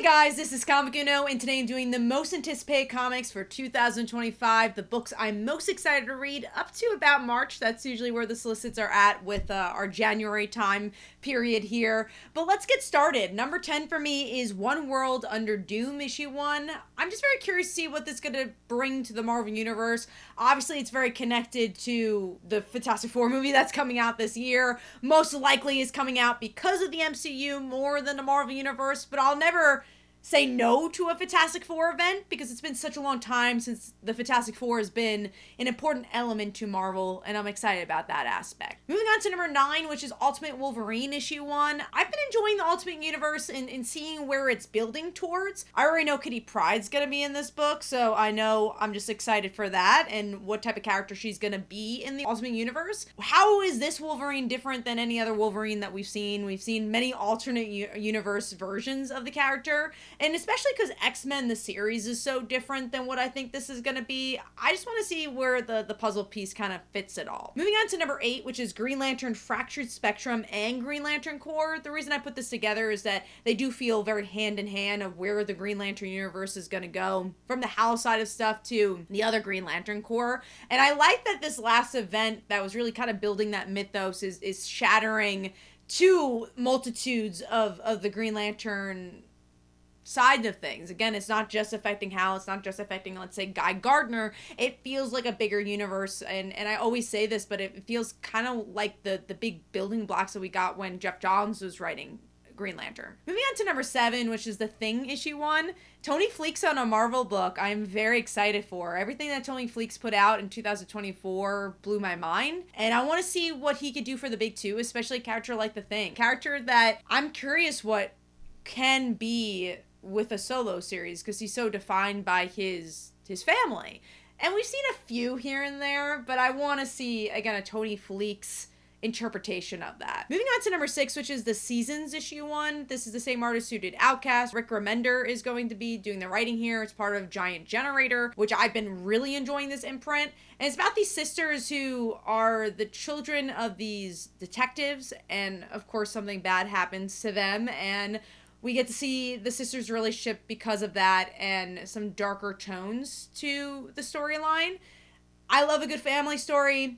Guys, this is Comic Uno, and today I'm doing the most anticipated comics for 2025, the books I'm most excited to read up to about March. That's usually where the solicits are at with our January time period here. But let's get started. Number 10 for me is One World Under Doom, issue 1. I'm just very curious to see what this is going to bring to the Marvel Universe. Obviously, it's very connected to the Fantastic Four movie that's coming out this year. Most likely is coming out because of the MCU more than the Marvel Universe, but I'll never say no to a Fantastic Four event because it's been such a long time since the Fantastic Four has been an important element to Marvel, and I'm excited about that aspect. Moving on to number 9, which is Ultimate Wolverine issue 1. I've been enjoying the Ultimate Universe and seeing where it's building towards. I already know Kitty Pryde's gonna be in this book, so I know I'm just excited for that and what type of character she's gonna be in the Ultimate Universe. How is this Wolverine different than any other Wolverine that we've seen? We've seen many alternate universe versions of the character. And especially because X-Men, the series, is so different than what I think this is going to be. I just want to see where the puzzle piece kind of fits it all. Moving on to number 8, which is Green Lantern Fractured Spectrum and Green Lantern Corps. The reason I put this together is that they do feel very hand in hand of where the Green Lantern universe is going to go, from the Hal side of stuff to the other Green Lantern Corps. And I like that this last event that was really kind of building that mythos is shattering to multitudes of the Green Lantern side of things. Again, it's not just affecting Hal, it's not just affecting, let's say, Guy Gardner. It feels like a bigger universe, and I always say this, but it feels kind of like the big building blocks that we got when Jeff Johns was writing Green Lantern. Moving on to number 7, which is The Thing issue 1. Tony Fleecs on a Marvel book I'm very excited for. Everything that Tony Fleecs put out in 2024 blew my mind, and I want to see what he could do for the big two, especially a character like The Thing. Character that I'm curious what can be with a solo series because he's so defined by his family. And we've seen a few here and there, but I want to see, again, a Tony Fleecs interpretation of that. Moving on to number 6, which is The Seasons issue 1. This is the same artist who did Outcast. Rick Remender is going to be doing the writing here. It's part of Giant Generator, which I've been really enjoying this imprint. And it's about these sisters who are the children of these detectives, and of course something bad happens to them, and we get to see the sisters' relationship because of that and some darker tones to the storyline. I love a good family story.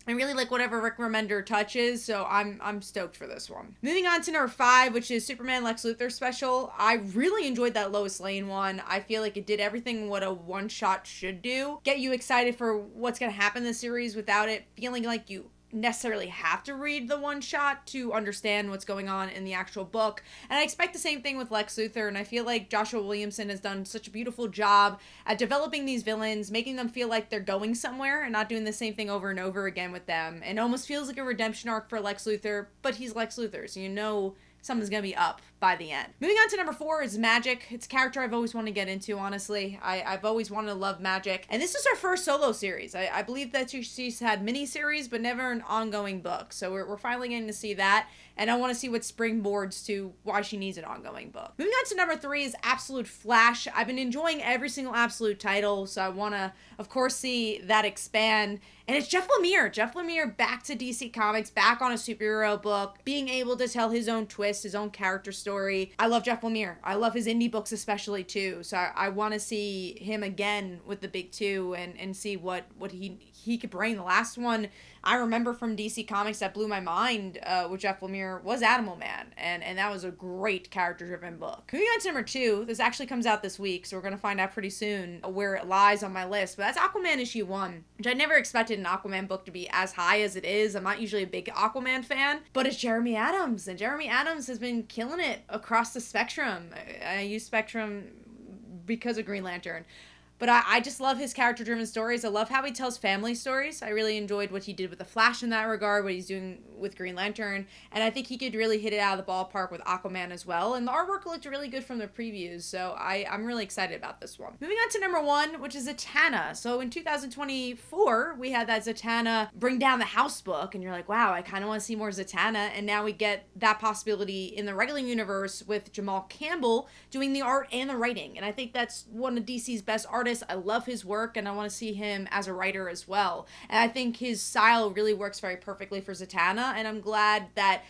I really like whatever Rick Remender touches, so I'm stoked for this one. Moving on to number 5, which is Superman Lex Luthor special. I really enjoyed that Lois Lane one. I feel like it did everything what a one-shot should do. Get you excited for what's going to happen in the series without it feeling like you necessarily have to read the one shot to understand what's going on in the actual book. And I expect the same thing with Lex Luthor, and I feel like Joshua Williamson has done such a beautiful job at developing these villains, making them feel like they're going somewhere and not doing the same thing over and over again with them. And it almost feels like a redemption arc for Lex Luthor, but he's Lex Luthor, so you know something's gonna be up by the end. Moving on to number 4 is Magik. It's a character I've always wanted to get into, honestly. I've always wanted to love Magik. And this is her first solo series. I believe that she's had mini-series, but never an ongoing book. So we're finally getting to see that. And I want to see what springboards to why she needs an ongoing book. Moving on to number 3 is Absolute Flash. I've been enjoying every single Absolute title, so I want to, of course, see that expand. And it's Jeff Lemire. Jeff Lemire back to DC Comics, back on a superhero book, being able to tell his own twist, his own character story. I love Jeff Lemire. I love his indie books especially, too. So I want to see him again with the big two and see what he could bring. The last one I remember from DC Comics that blew my mind with Jeff Lemire was Animal Man, and that was a great character-driven book. Moving on to number 2, this actually comes out this week, so we're going to find out pretty soon where it lies on my list, but that's Aquaman issue 1, which I never expected an Aquaman book to be as high as it is. I'm not usually a big Aquaman fan, but it's Jeremy Adams, and Jeremy Adams has been killing it across the spectrum. I use spectrum because of Green Lantern. But I just love his character-driven stories. I love how he tells family stories. I really enjoyed what he did with The Flash in that regard, what he's doing with Green Lantern. And I think he could really hit it out of the ballpark with Aquaman as well. And the artwork looked really good from the previews, so I'm really excited about this one. Moving on to number 1, which is Zatanna. So in 2024, we had that Zatanna Bring Down the House book, and you're like, wow, I kind of want to see more Zatanna. And now we get that possibility in the regular universe with Jamal Campbell doing the art and the writing. And I think that's one of DC's best artists. I love his work, and I want to see him as a writer as well. And I think his style really works very perfectly for Zatanna, and I'm glad that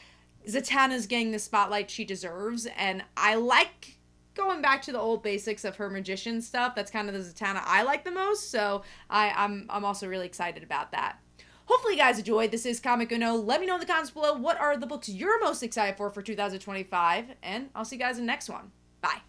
Zatanna's getting the spotlight she deserves. And I like going back to the old basics of her magician stuff. That's kind of the Zatanna I like the most, so I'm also really excited about that. Hopefully you guys enjoyed. This is Comic Uno. Let me know in the comments below what are the books you're most excited for 2025, and I'll see you guys in the next one. Bye.